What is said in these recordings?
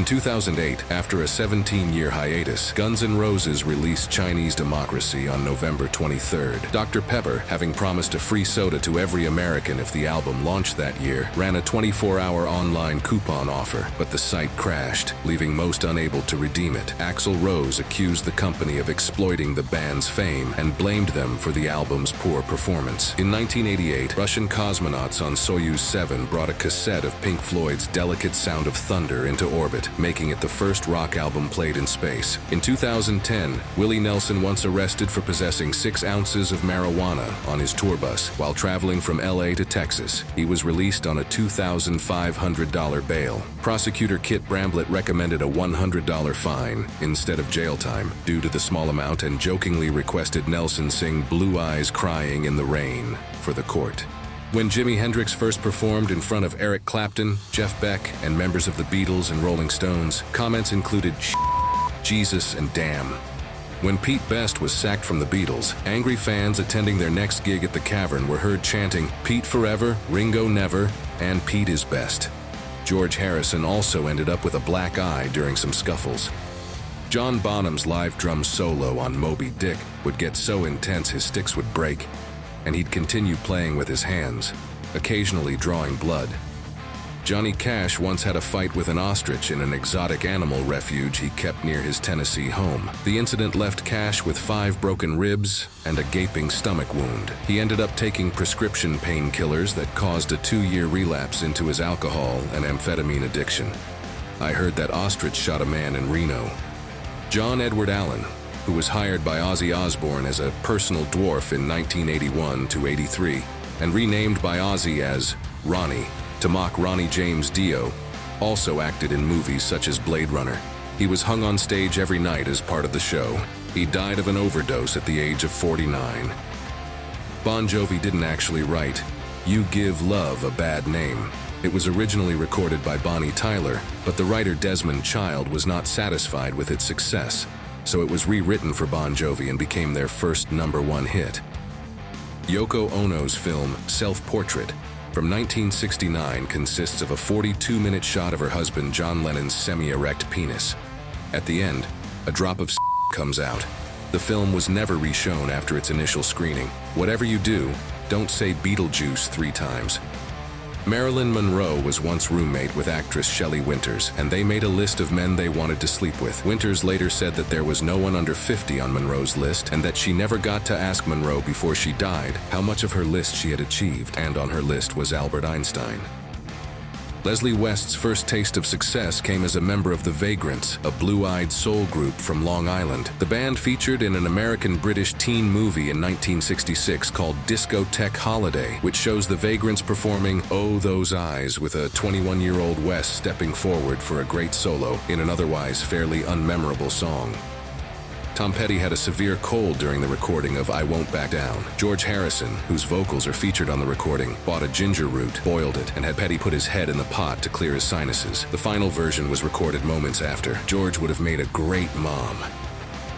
In 2008, after a 17-year hiatus, Guns N' Roses released Chinese Democracy on November 23rd. Dr. Pepper, having promised a free soda to every American if the album launched that year, ran a 24-hour online coupon offer, but the site crashed, leaving most unable to redeem it. Axl Rose accused the company of exploiting the band's fame and blamed them for the album's poor performance. In 1988, Russian cosmonauts on Soyuz 7 brought a cassette of Pink Floyd's Delicate Sound of Thunder into orbit, making it the first rock album played in space. In 2010, Willie Nelson once arrested for possessing 6 ounces of marijuana on his tour bus while traveling from LA to Texas. He was released on a $2,500 bail. Prosecutor Kit Bramblett recommended a $100 fine instead of jail time due to the small amount and jokingly requested Nelson sing Blue Eyes Crying in the Rain for the court. When Jimi Hendrix first performed in front of Eric Clapton, Jeff Beck, and members of the Beatles and Rolling Stones, comments included Jesus and damn. When Pete Best was sacked from the Beatles, angry fans attending their next gig at the Cavern were heard chanting, "Pete forever, Ringo never, and Pete is best." George Harrison also ended up with a black eye during some scuffles. John Bonham's live drum solo on Moby Dick would get so intense his sticks would break, and he'd continue playing with his hands, occasionally drawing blood. Johnny Cash once had a fight with an ostrich in an exotic animal refuge he kept near his Tennessee home. The incident left Cash with 5 broken ribs and a gaping stomach wound. He ended up taking prescription painkillers that caused a 2-year relapse into his alcohol and amphetamine addiction. I heard that ostrich shot a man in Reno. John Edward Allen, who was hired by Ozzy Osbourne as a personal dwarf in 1981 to 83, and renamed by Ozzy as Ronnie to mock Ronnie James Dio, also acted in movies such as Blade Runner. He was hung on stage every night as part of the show. He died of an overdose at the age of 49. Bon Jovi didn't actually write "You Give Love a Bad Name." It was originally recorded by Bonnie Tyler, but the writer Desmond Child was not satisfied with its success, so it was rewritten for Bon Jovi and became their first #1 hit. Yoko Ono's film Self-Portrait from 1969 consists of a 42-minute shot of her husband John Lennon's semi-erect penis. At the end, a drop of comes out. The film was never reshown after its initial screening. Whatever you do, don't say Beetlejuice 3 times. Marilyn Monroe was once roommate with actress Shelley Winters, and they made a list of men they wanted to sleep with. Winters later said that there was no one under 50 on Monroe's list, and that she never got to ask Monroe before she died how much of her list she had achieved, and on her list was Albert Einstein. Leslie West's first taste of success came as a member of the Vagrants, a blue-eyed soul group from Long Island. The band featured in an American-British teen movie in 1966 called Discotheque Holiday, which shows the Vagrants performing "Oh Those Eyes" with a 21-year-old West stepping forward for a great solo in an otherwise fairly unmemorable song. Tom Petty had a severe cold during the recording of "I Won't Back Down." George Harrison, whose vocals are featured on the recording, bought a ginger root, boiled it, and had Petty put his head in the pot to clear his sinuses. The final version was recorded moments after. George would have made a great mom.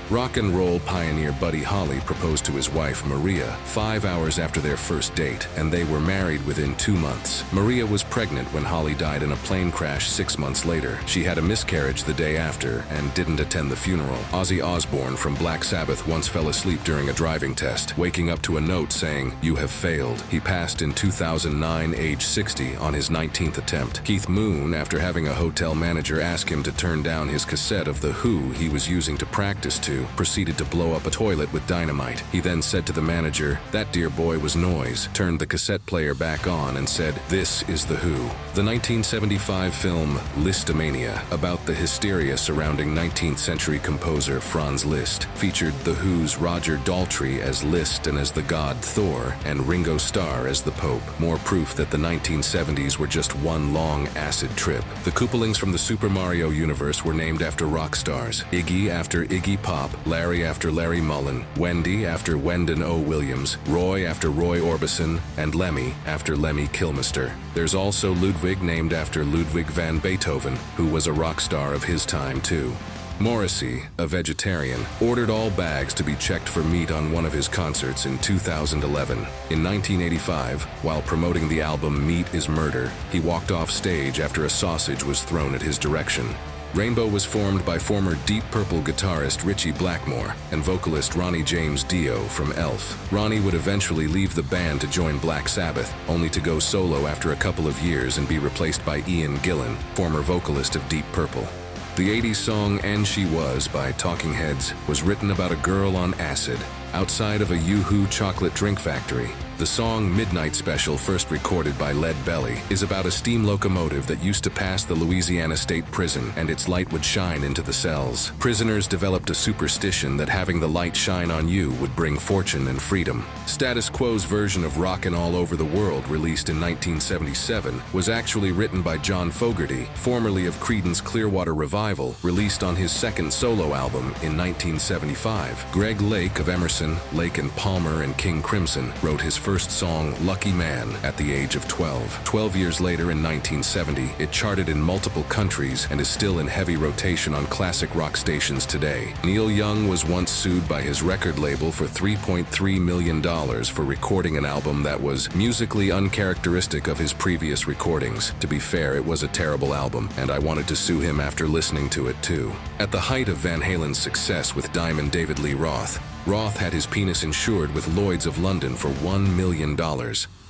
Rock and roll pioneer Buddy Holly proposed to his wife Maria 5 hours after their first date, and they were married within 2 months. Maria was pregnant when Holly died in a plane crash 6 months later. She had a miscarriage the day after and didn't attend the funeral. Ozzy Osbourne from Black Sabbath once fell asleep during a driving test, waking up to a note saying, "You have failed." He passed in 2009, age 60, on his 19th attempt. Keith Moon, after having a hotel manager ask him to turn down his cassette of The Who he was using to practice to, proceeded to blow up a toilet with dynamite. He then said to the manager, "That dear boy was noise," turned the cassette player back on and said, "This is The Who." The 1975 film Listomania, about the hysteria surrounding 19th century composer Franz Liszt, featured The Who's Roger Daltrey as Liszt and as the god Thor, and Ringo Starr as the Pope. More proof that the 1970s were just one long acid trip. The Koopalings from the Super Mario universe were named after rock stars. Iggy after Iggy Pop, Larry after Larry Mullen, Wendy after Wendell O. Williams, Roy after Roy Orbison, and Lemmy after Lemmy Kilmister. There's also Ludwig named after Ludwig van Beethoven, who was a rock star of his time too. Morrissey, a vegetarian, ordered all bags to be checked for meat on one of his concerts in 2011. In 1985, while promoting the album Meat is Murder, he walked off stage after a sausage was thrown at his direction. Rainbow was formed by former Deep Purple guitarist Ritchie Blackmore and vocalist Ronnie James Dio from Elf. Ronnie would eventually leave the band to join Black Sabbath, only to go solo after a couple of years and be replaced by Ian Gillan, former vocalist of Deep Purple. The 80s song And She Was by Talking Heads was written about a girl on acid outside of a Yoo-Hoo chocolate drink factory. The song Midnight Special, first recorded by Lead Belly, is about a steam locomotive that used to pass the Louisiana State Prison and its light would shine into the cells. Prisoners developed a superstition that having the light shine on you would bring fortune and freedom. Status Quo's version of Rockin' All Over the World, released in 1977, was actually written by John Fogerty, formerly of Creedence Clearwater Revival, released on his second solo album in 1975. Greg Lake of Emerson, Lake and Palmer and King Crimson wrote his first song, Lucky Man, at the age of 12. 12 years later, in 1970, it charted in multiple countries and is still in heavy rotation on classic rock stations today. Neil Young was once sued by his record label for $3.3 million for recording an album that was musically uncharacteristic of his previous recordings. To be fair, it was a terrible album, and I wanted to sue him after listening to it too. At the height of Van Halen's success with Diamond David Lee Roth, Roth had his penis insured with Lloyd's of London for $1 million.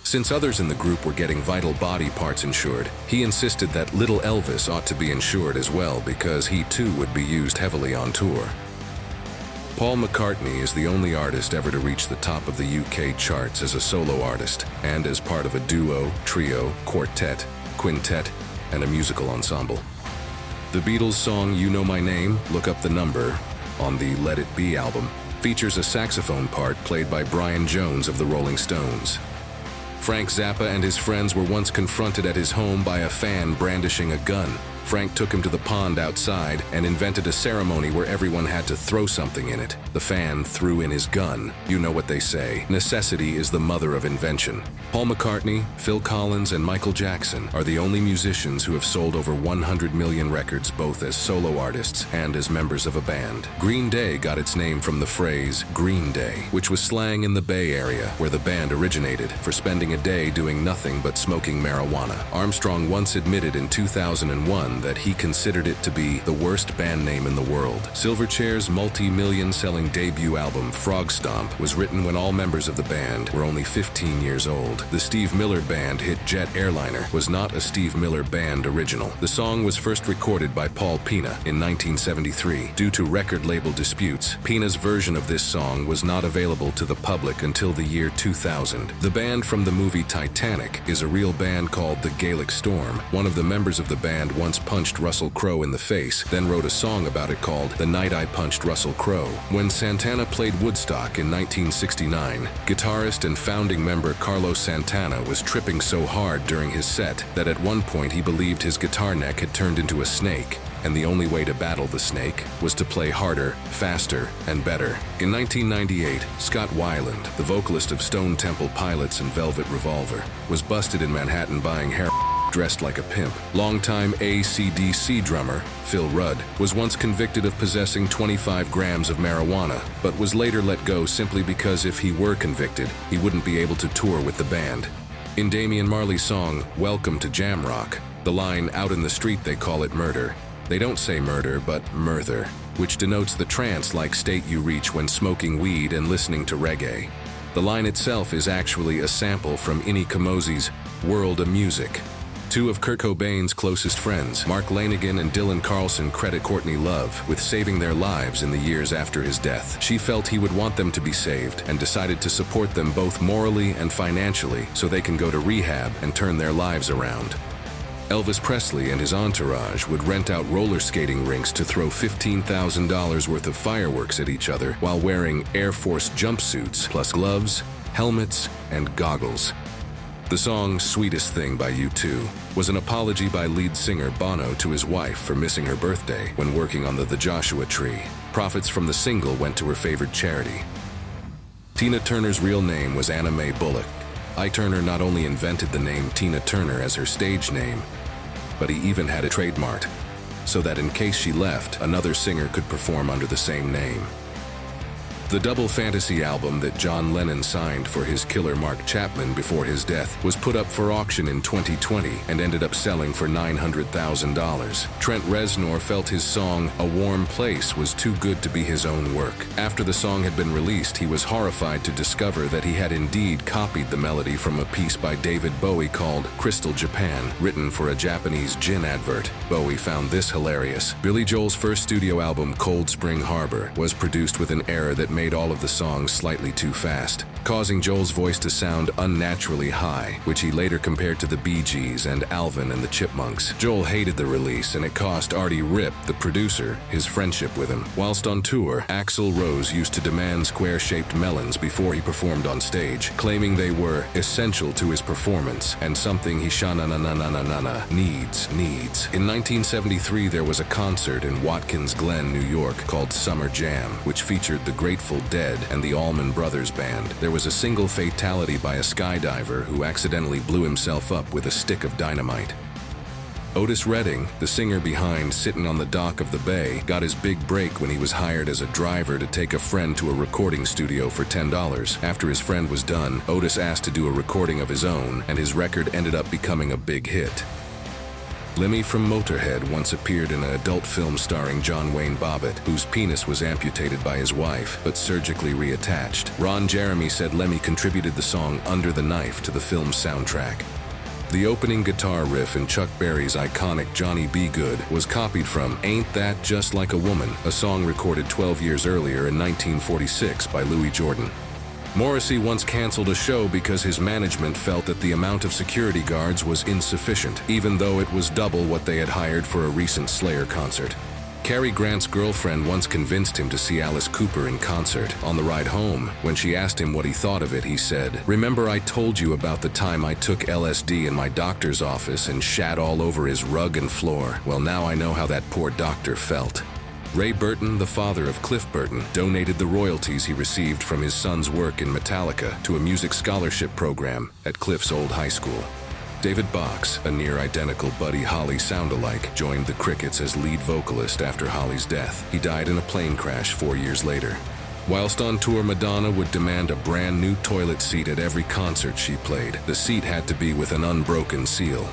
Since others in the group were getting vital body parts insured, he insisted that Little Elvis ought to be insured as well because he too would be used heavily on tour. Paul McCartney is the only artist ever to reach the top of the UK charts as a solo artist and as part of a duo, trio, quartet, quintet, and a musical ensemble. The Beatles' song You Know My Name, Look Up the Number, on the Let It Be album, features a saxophone part played by Brian Jones of the Rolling Stones. Frank Zappa and his friends were once confronted at his home by a fan brandishing a gun. Frank took him to the pond outside and invented a ceremony where everyone had to throw something in it. The fan threw in his gun. You know what they say, necessity is the mother of invention. Paul McCartney, Phil Collins, and Michael Jackson are the only musicians who have sold over 100 million records both as solo artists and as members of a band. Green Day got its name from the phrase Green Day, which was slang in the Bay Area, where the band originated, for spending a day doing nothing but smoking marijuana. Armstrong once admitted in 2001 that he considered it to be the worst band name in the world. Silverchair's multi-million selling debut album, Frog Stomp, was written when all members of the band were only 15 years old. The Steve Miller Band hit Jet Airliner was not a Steve Miller Band original. The song was first recorded by Paul Pina in 1973. Due to record label disputes, Pina's version of this song was not available to the public until the year 2000. The band from the movie Titanic is a real band called the Gaelic Storm. One of the members of the band once punched Russell Crowe in the face, then wrote a song about it called The Night I Punched Russell Crowe. When Santana played Woodstock in 1969, guitarist and founding member Carlos Santana was tripping so hard during his set that at one point he believed his guitar neck had turned into a snake, and the only way to battle the snake was to play harder, faster, and better. In 1998, Scott Weiland, the vocalist of Stone Temple Pilots and Velvet Revolver, was busted in Manhattan buying heroin dressed like a pimp. Longtime AC/DC drummer Phil Rudd was once convicted of possessing 25 grams of marijuana, but was later let go simply because if he were convicted, he wouldn't be able to tour with the band. In Damian Marley's song, Welcome to Jamrock, the line, out in the street they call it murder. They don't say murder, but murther, which denotes the trance-like state you reach when smoking weed and listening to reggae. The line itself is actually a sample from Inni Kamoze's World of Music. Two of Kurt Cobain's closest friends, Mark Lanegan and Dylan Carlson, credit Courtney Love with saving their lives in the years after his death. She felt he would want them to be saved and decided to support them both morally and financially so they can go to rehab and turn their lives around. Elvis Presley and his entourage would rent out roller skating rinks to throw $15,000 worth of fireworks at each other while wearing Air Force jumpsuits, plus gloves, helmets, and goggles. The song Sweetest Thing by U2 was an apology by lead singer Bono to his wife for missing her birthday when working on the Joshua Tree. Profits from the single went to her favorite charity. Tina Turner's real name was Anna Mae Bullock. Ike Turner not only invented the name Tina Turner as her stage name, but he even had it trademarked, so that in case she left, another singer could perform under the same name. The double fantasy album that John Lennon signed for his killer Mark Chapman before his death was put up for auction in 2020 and ended up selling for $900,000. Trent Reznor felt his song A Warm Place was too good to be his own work. After the song had been released, he was horrified to discover that he had indeed copied the melody from a piece by David Bowie called Crystal Japan, written for a Japanese gin advert. Bowie found this hilarious. Billy Joel's first studio album, Cold Spring Harbor, was produced with an error that made all of the songs slightly too fast, causing Joel's voice to sound unnaturally high, which he later compared to the Bee Gees and Alvin and the Chipmunks. Joel hated the release, and it cost Artie Ripp, the producer, his friendship with him. Whilst on tour, Axl Rose used to demand square-shaped melons before he performed on stage, claiming they were essential to his performance and something he needs. In 1973, there was a concert in Watkins Glen, New York called Summer Jam, which featured the Grateful Dead and the Allman Brothers Band. There was a single fatality by a skydiver who accidentally blew himself up with a stick of dynamite. Otis Redding, the singer behind Sitting on the Dock of the Bay, got his big break when he was hired as a driver to take a friend to a recording studio for $10. After his friend was done, Otis asked to do a recording of his own, and his record ended up becoming a big hit. Lemmy from Motorhead once appeared in an adult film starring John Wayne Bobbitt, whose penis was amputated by his wife, but surgically reattached. Ron Jeremy said Lemmy contributed the song Under the Knife to the film's soundtrack. The opening guitar riff in Chuck Berry's iconic Johnny B. Good was copied from Ain't That Just Like a Woman, a song recorded 12 years earlier in 1946 by Louis Jordan. Morrissey once canceled a show because his management felt that the amount of security guards was insufficient, even though it was double what they had hired for a recent Slayer concert. Cary Grant's girlfriend once convinced him to see Alice Cooper in concert. On the ride home, when she asked him what he thought of it, he said, "Remember I told you about the time I took LSD in my doctor's office and shat all over his rug and floor? Well, now I know how that poor doctor felt." Ray Burton, the father of Cliff Burton, donated the royalties he received from his son's work in Metallica to a music scholarship program at Cliff's old high school. David Box, a near-identical Buddy Holly sound-alike, joined the Crickets as lead vocalist after Holly's death. He died in a plane crash 4 years later. Whilst on tour, Madonna would demand a brand new toilet seat at every concert she played. The seat had to be with an unbroken seal,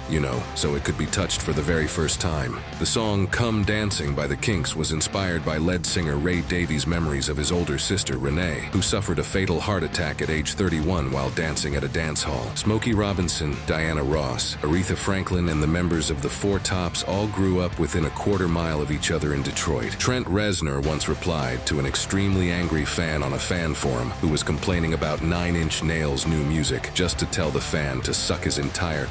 so it could be touched for the very first time. The song Come Dancing by the Kinks was inspired by lead singer Ray Davies' memories of his older sister Renee, who suffered a fatal heart attack at age 31 while dancing at a dance hall. Smokey Robinson, Diana Ross, Aretha Franklin, and the members of the Four Tops all grew up within a quarter-mile of each other in Detroit. Trent Reznor once replied to an extremely angry fan on a fan forum who was complaining about Nine Inch Nails' new music just to tell the fan to suck his entire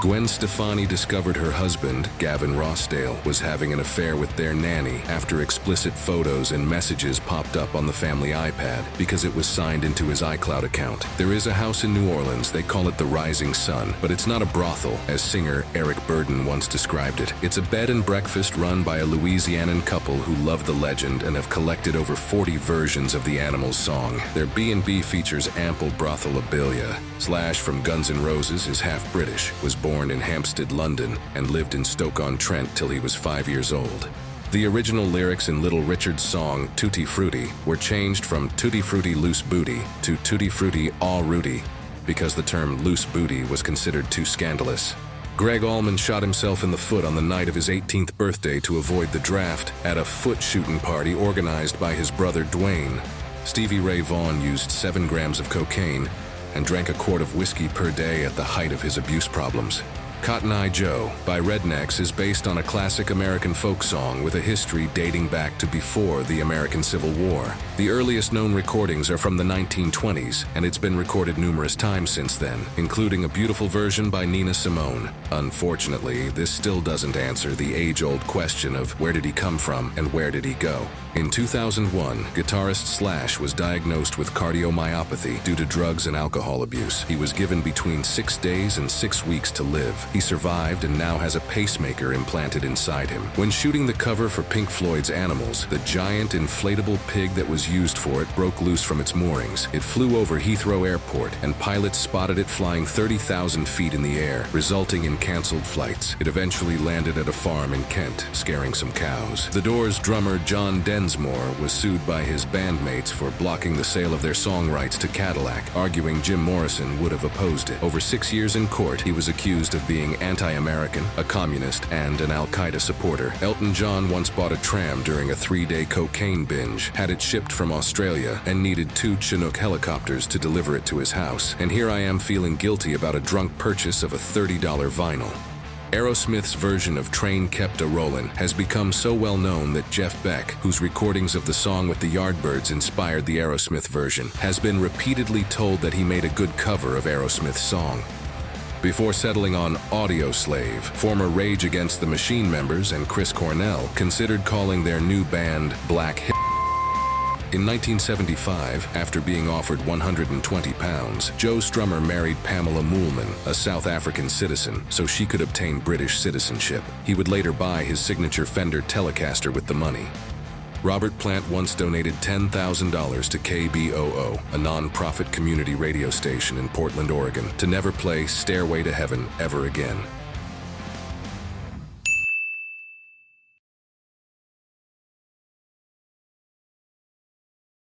Gwen Stefani discovered her husband, Gavin Rossdale, was having an affair with their nanny after explicit photos and messages popped up on the family iPad because it was signed into his iCloud account. There is a house in New Orleans, they call it the Rising Sun, but it's not a brothel, as singer Eric Burdon once described it. It's a bed and breakfast run by a Louisianan couple who love the legend and have collected over 40 versions of the Animals song. Their B&B features ample brothelabilia. Slash from Guns N' Roses is half British, was born in Hampstead, London, and lived in Stoke-on-Trent till he was 5 years old. The original lyrics in Little Richard's song Tutti Frutti were changed from Tutti Frutti Loose Booty to Tutti Frutti All Rudy because the term loose booty was considered too scandalous. Greg Allman shot himself in the foot on the night of his 18th birthday to avoid the draft at a foot shooting party organized by his brother Dwayne. Stevie Ray Vaughan used 7 grams of cocaine and drank a quart of whiskey per day at the height of his abuse problems. Cotton Eye Joe by Rednecks is based on a classic American folk song with a history dating back to before the American Civil War. The earliest known recordings are from the 1920s, and it's been recorded numerous times since then, including a beautiful version by Nina Simone. Unfortunately, this still doesn't answer the age-old question of where did he come from and where did he go. In 2001, guitarist Slash was diagnosed with cardiomyopathy due to drugs and alcohol abuse. He was given between 6 days and 6 weeks to live. He survived and now has a pacemaker implanted inside him. When shooting the cover for Pink Floyd's Animals, the giant inflatable pig that was used for it broke loose from its moorings. It flew over Heathrow Airport, and pilots spotted it flying 30,000 feet in the air, resulting in canceled flights. It eventually landed at a farm in Kent, scaring some cows. The Doors drummer John Densmore was sued by his bandmates for blocking the sale of their song rights to Cadillac, arguing Jim Morrison would have opposed it. Over 6 years in court, he was accused of being anti-American, a communist, and an Al-Qaeda supporter. Elton John once bought a tram during a 3-day cocaine binge, had it shipped from Australia, and needed 2 Chinook helicopters to deliver it to his house. And here I am feeling guilty about a drunk purchase of a $30 vinyl. Aerosmith's version of Train Kept A-Rollin' has become so well known that Jeff Beck, whose recordings of the song with the Yardbirds inspired the Aerosmith version, has been repeatedly told that he made a good cover of Aerosmith's song. Before settling on Audio Slave, former Rage Against the Machine members and Chris Cornell considered calling their new band Black Hip. In 1975, after being offered 120 pounds, Joe Strummer married Pamela Moolman, a South African citizen, so she could obtain British citizenship. He would later buy his signature Fender Telecaster with the money. Robert Plant once donated $10,000 to KBOO, a non-profit community radio station in Portland, Oregon, to never play Stairway to Heaven ever again.